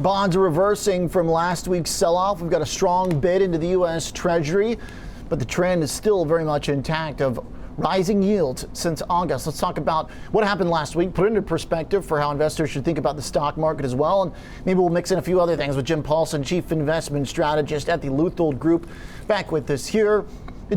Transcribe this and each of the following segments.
Bonds are reversing from last week's sell-off. We've got a strong bid into the U.S. Treasury, but the trend is still very much intact of rising yields since August. Let's talk about what happened last week, put it into perspective for how investors should think about the stock market as well, and maybe we'll mix in a few other things with Jim Paulsen, Chief Investment Strategist at the Luthold Group, back with us here.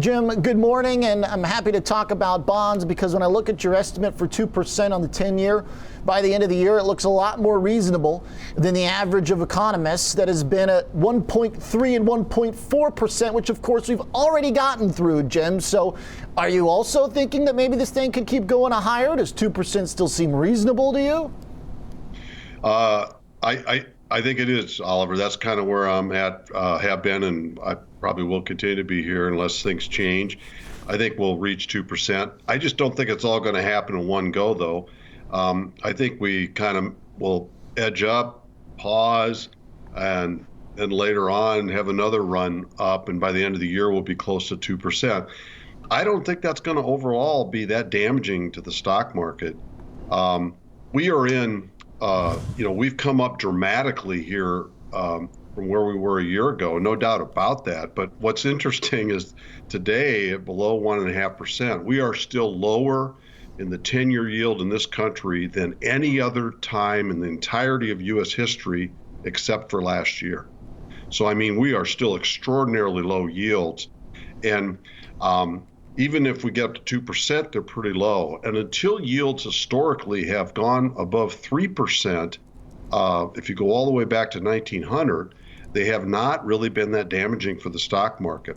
Jim, good morning, and I'm happy to talk about bonds because when I look at your estimate for 2% on the 10-year, by the end of the year, it looks a lot more reasonable than the average of economists that has been at 1.3 and 1.4%, which of course we've already gotten through, Jim. So are you also thinking that maybe this thing could keep going higher? Does 2% still seem reasonable to you? I think it is, Oliver. That's kind of where I'm at, have been, and I probably will continue to be here unless things change. I think we'll reach 2%. I just don't think it's all going to happen in one go, though. I think we kind of will edge up, pause, and then later on have another run up, and by the end of the year we'll be close to 2%. I don't think that's going to overall be that damaging to the stock market. We are in, we've come up dramatically here from where we were a year ago, no doubt about that. But what's interesting is today at below 1.5%, we are still lower in the 10-year yield in this country than any other time in the entirety of U.S. history except for last year. So, I mean, we are still extraordinarily low yields. And even if we get up to 2%, they're pretty low. And until yields historically have gone above 3%, if you go all the way back to 1900, they have not really been that damaging for the stock market.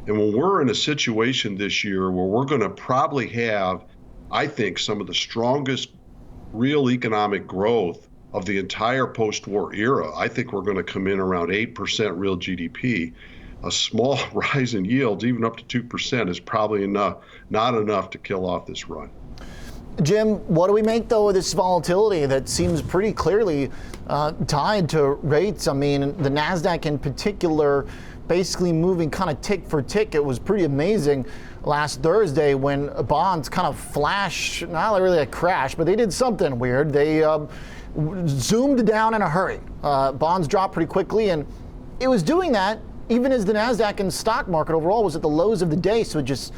And when we're in a situation this year where we're going to probably have, I think, some of the strongest real economic growth of the entire post-war era, I think we're going to come in around 8% real GDP. A small rise in yields, even up to 2%, is probably not enough to kill off this run. Jim, what do we make, though, of this volatility that seems pretty clearly tied to rates? I mean, the NASDAQ in particular basically moving kind of tick for tick. It was pretty amazing last Thursday when bonds kind of flashed, not really a crash, but they did something weird. They zoomed down in a hurry. Bonds dropped pretty quickly, and it was doing that even as the NASDAQ and stock market overall was at the lows of the day. So it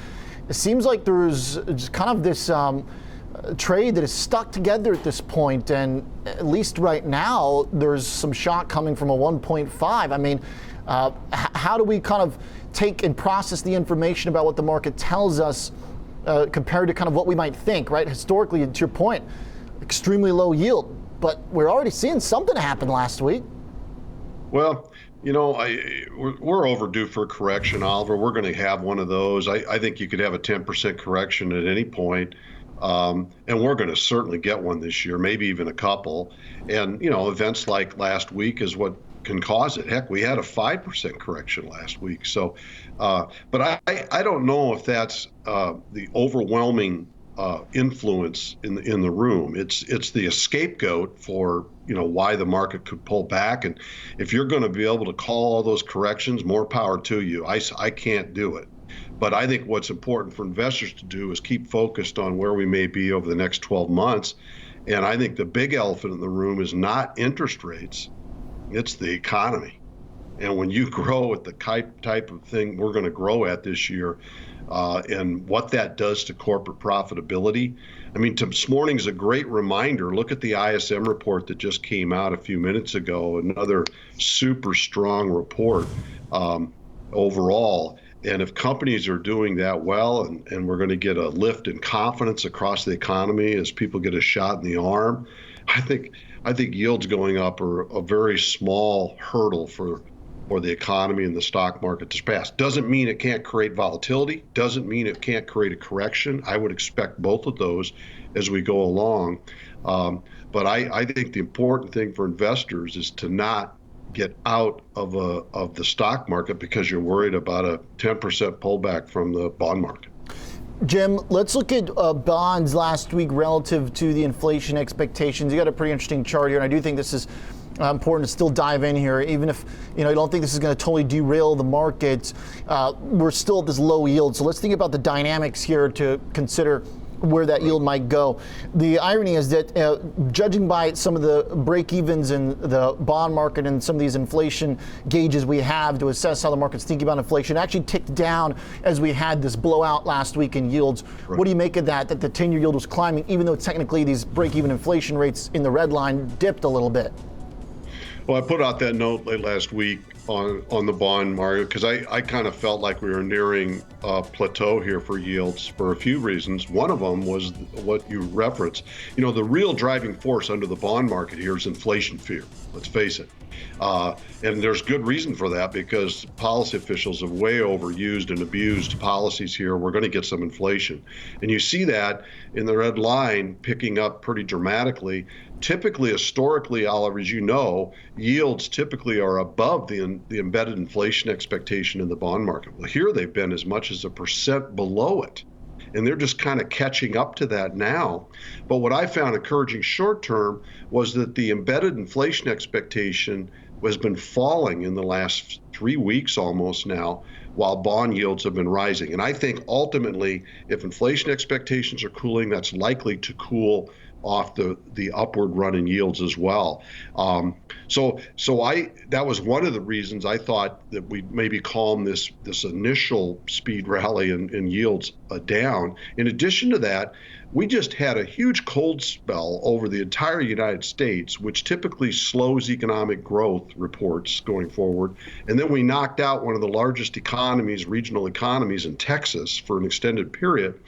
seems like there's just kind of this trade that is stuck together at this point, and at least right now there's some shock coming from a 1.5. I mean, how do we kind of take and process the information about what the market tells us compared to kind of what we might think, right? Historically, to your point, extremely low yield, but we're already seeing something happen last week. Well, you know, we're overdue for a correction, Oliver. We're going to have one of those. I think you could have a 10% correction at any point. And we're going to certainly get one this year, maybe even a couple. And, you know, events like last week is what can cause it. Heck, we had a 5% correction last week. So, but I don't know if that's the overwhelming influence in the room. It's the scapegoat for, you know, why the market could pull back. And if you're going to be able to call all those corrections, more power to you. I can't do it. But I think what's important for investors to do is keep focused on where we may be over the next 12 months. And I think the big elephant in the room is not interest rates, it's the economy. And when you grow at the type of thing we're going to grow at this year, and what that does to corporate profitability. I mean, this morning's a great reminder. Look at the ISM report that just came out a few minutes ago, another super strong report overall. And if companies are doing that well, and we're going to get a lift in confidence across the economy as people get a shot in the arm, I think yields going up are a very small hurdle for the economy and the stock market to pass. Doesn't mean it can't create volatility, doesn't mean it can't create a correction. I would expect both of those as we go along. But I think the important thing for investors is to not get out of the stock market because you're worried about a 10% pullback from the bond market. Jim, let's look at bonds last week relative to the inflation expectations. You got a pretty interesting chart here, and I do think this is important to still dive in here, even if you don't think this is going to totally derail the markets. We're still at this low yield, so let's think about the dynamics here to consider where that yield might go. The irony is that judging by some of the break-evens in the bond market and some of these inflation gauges we have to assess how the market's thinking about inflation actually ticked down as we had this blowout last week in yields. Right. What do you make of that the 10-year yield was climbing, even though technically these break-even inflation rates in the red line dipped a little bit? Well, I put out that note late last week on the bond market because I kind of felt like we were nearing a plateau here for yields for a few reasons. One of them was what you referenced. You know, the real driving force under the bond market here is inflation fear. Let's face it. And there's good reason for that because policy officials have way overused and abused policies here. We're going to get some inflation. And you see that in the red line picking up pretty dramatically. Typically, historically, Oliver, as you know, yields typically are above the embedded inflation expectation in the bond market. Well, here they've been as much as 1% below it. And they're just kind of catching up to that now. But what I found encouraging short term was that the embedded inflation expectation has been falling in the last 3 weeks almost now, while bond yields have been rising. And I think ultimately, if inflation expectations are cooling, that's likely to cool off the upward run in yields as well. So that was one of the reasons I thought that we'd maybe calm this initial speed rally in yields down. In addition to that, we just had a huge cold spell over the entire United States, which typically slows economic growth reports going forward. And then we knocked out one of the largest economies, regional economies in Texas for an extended period.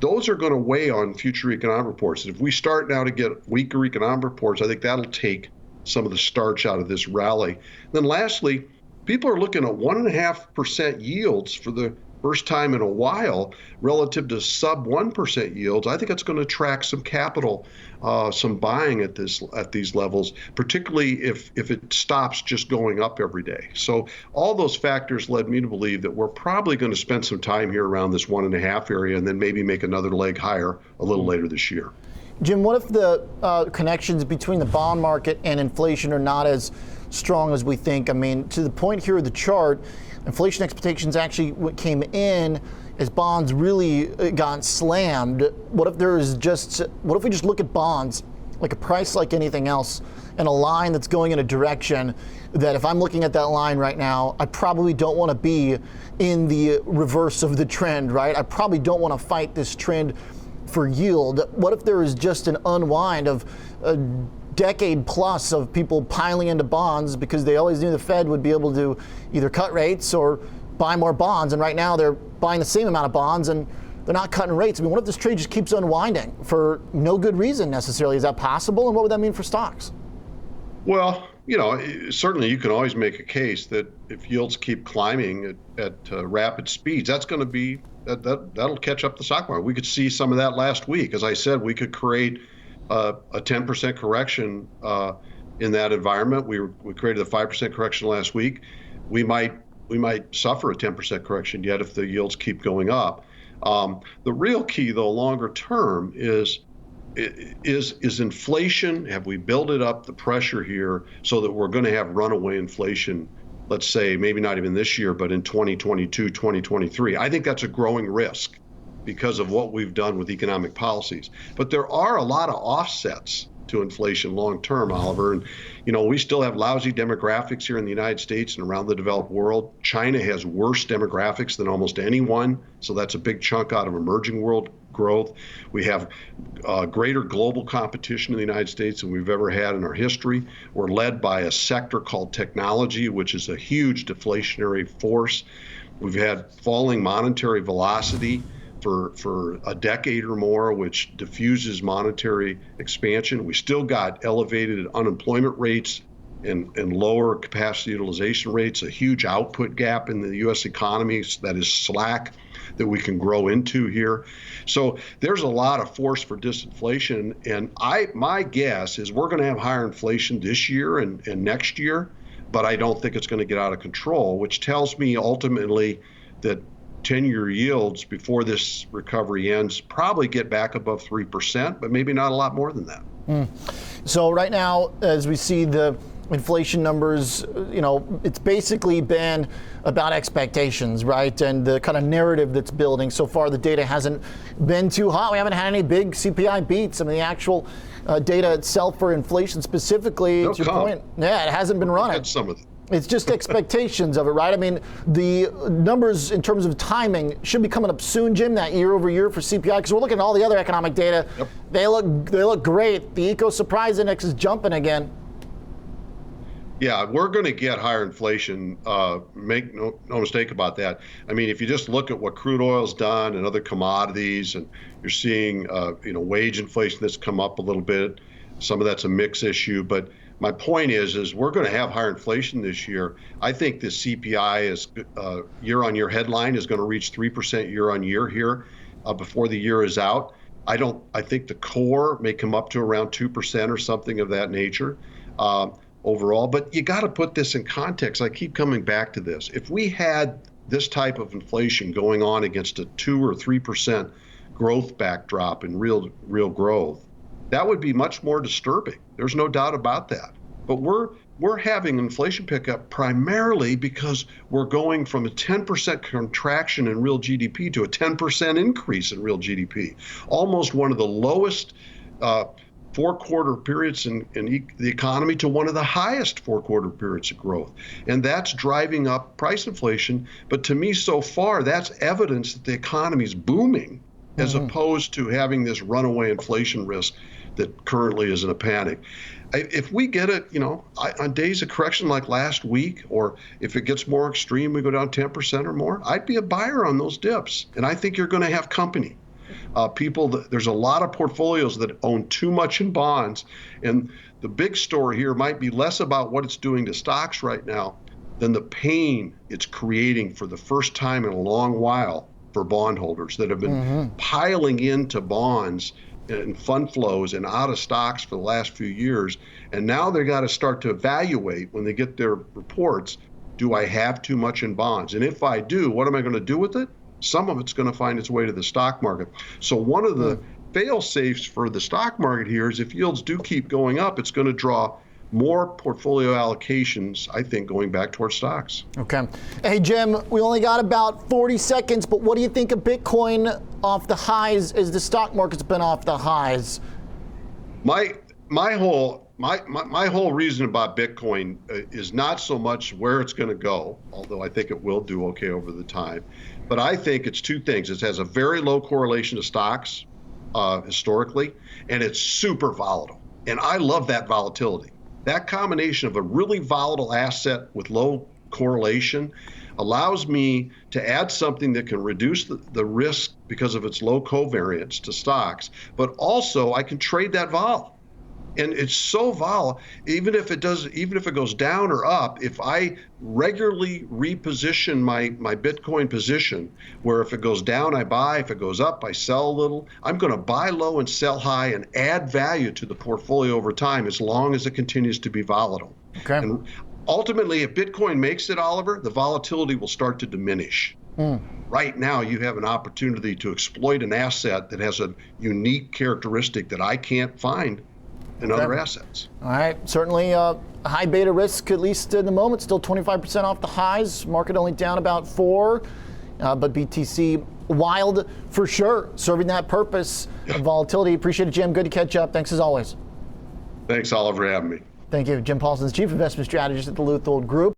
Those are going to weigh on future economic reports. And if we start now to get weaker economic reports, I think that'll take some of the starch out of this rally. And then lastly, people are looking at 1.5% yields for the first time in a while relative to sub 1% yields. I think it's going to attract some capital, some buying at these levels, particularly if it stops just going up every day. So all those factors led me to believe that we're probably going to spend some time here around this 1.5 area and then maybe make another leg higher a little later this year. Jim, what if the connections between the bond market and inflation are not as strong as we think? I mean, to the point here of the chart, inflation expectations actually came in as bonds really got slammed. What if we just look at bonds like a price like anything else and a line that's going in a direction that if I'm looking at that line right now, I probably don't want to be in the reverse of the trend, right? I probably don't want to fight this trend for yield. What if there is just an unwind of a decade plus of people piling into bonds because they always knew the Fed would be able to either cut rates or buy more bonds, and right now they're buying the same amount of bonds and they're not cutting rates? I mean, what if this trade just keeps unwinding for no good reason necessarily? Is that possible, and what would that mean for stocks? Well, you know, certainly you can always make a case that if yields keep climbing at rapid speeds, that's going to be that'll catch up the stock market. We could see some of that last week. As I said, we could create a 10% correction in that environment. We created a 5% correction last week. We might suffer a 10% correction yet if the yields keep going up. The real key, though, longer term is inflation. Have we built it up the pressure here so that we're going to have runaway inflation? Let's say maybe not even this year, but in 2022, 2023. I think that's a growing risk because of what we've done with economic policies. But there are a lot of offsets to inflation long term, Oliver. And, you know, we still have lousy demographics here in the United States and around the developed world. China has worse demographics than almost anyone. So that's a big chunk out of emerging world growth. We have greater global competition in the United States than we've ever had in our history. We're led by a sector called technology, which is a huge deflationary force. We've had falling monetary velocity for a decade or more, which diffuses monetary expansion. We still got elevated unemployment rates and lower capacity utilization rates, a huge output gap in the U.S. economy that is slack that we can grow into here. So there's a lot of force for disinflation. And my guess is we're going to have higher inflation this year and next year, but I don't think it's going to get out of control, which tells me ultimately that 10-year yields before this recovery ends probably get back above 3%, but maybe not a lot more than that. So right now, as we see the inflation numbers, it's basically been about expectations, right? And the kind of narrative that's building. So far, the data hasn't been too hot. We haven't had any big CPI beats. I mean, the actual data itself for inflation specifically, to your point, it hasn't been running. Some of it. It's just expectations of it, right? I mean, the numbers in terms of timing should be coming up soon, Jim, that year over year for CPI, because we're looking at all the other economic data. Yep. They look great. The Eco Surprise Index is jumping again. Yeah, we're going to get higher inflation. Make no mistake about that. I mean, if you just look at what crude oil's done and other commodities, and you're seeing, wage inflation that's come up a little bit. Some of that's a mix issue, but my point is we're going to have higher inflation this year. I think the CPI is year-on-year headline is going to reach 3% year-on-year here before the year is out. I think the core may come up to around 2% or something of that nature overall. But you got to put this in context. I keep coming back to this. If we had this type of inflation going on against a 2 or 3% growth backdrop in real growth, that would be much more disturbing. There's no doubt about that. But we're having inflation pickup primarily because we're going from a 10% contraction in real GDP to a 10% increase in real GDP. Almost one of the lowest 4-quarter periods in the economy to one of the highest 4-quarter periods of growth. And that's driving up price inflation. But to me, so far, that's evidence that the economy is booming as opposed to having this runaway inflation risk that currently is in a panic. If we get it, on days of correction like last week, or if it gets more extreme, we go down 10% or more, I'd be a buyer on those dips. And I think you're going to have company. There's a lot of portfolios that own too much in bonds. And the big story here might be less about what it's doing to stocks right now than the pain it's creating for the first time in a long while for bondholders that have been piling into bonds and fund flows and out of stocks for the last few years. And now they got to start to evaluate when they get their reports, do I have too much in bonds? And if I do, what am I going to do with it? Some of it's going to find its way to the stock market. So one of the fail-safes for the stock market here is if yields do keep going up, it's going to draw more portfolio allocations, I think, going back towards stocks. Okay. Hey, Jim, we only got about 40 seconds, but what do you think of Bitcoin off the highs as the stock market's been off the highs? My whole reason about Bitcoin is not so much where it's going to go, although I think it will do okay over the time. But I think it's two things. It has a very low correlation to stocks historically, and it's super volatile. And I love that volatility. That combination of a really volatile asset with low correlation allows me to add something that can reduce the risk because of its low covariance to stocks, but also I can trade that vol. And it's so volatile, even if it goes down or up, if I regularly reposition my Bitcoin position, where if it goes down, I buy, if it goes up, I sell a little, I'm going to buy low and sell high and add value to the portfolio over time as long as it continues to be volatile. Okay. And ultimately, if Bitcoin makes it, Oliver, the volatility will start to diminish. Right now, you have an opportunity to exploit an asset that has a unique characteristic that I can't find and other assets. All right, certainly high beta risk, at least in the moment, still 25% off the highs. Market only down about 4%, but BTC wild for sure, serving that purpose of volatility. Appreciate it, Jim. Good to catch up. Thanks as always. Thanks, Oliver, for having me. Thank you. Jim Paulsen, Chief Investment Strategist at the Luthold Group.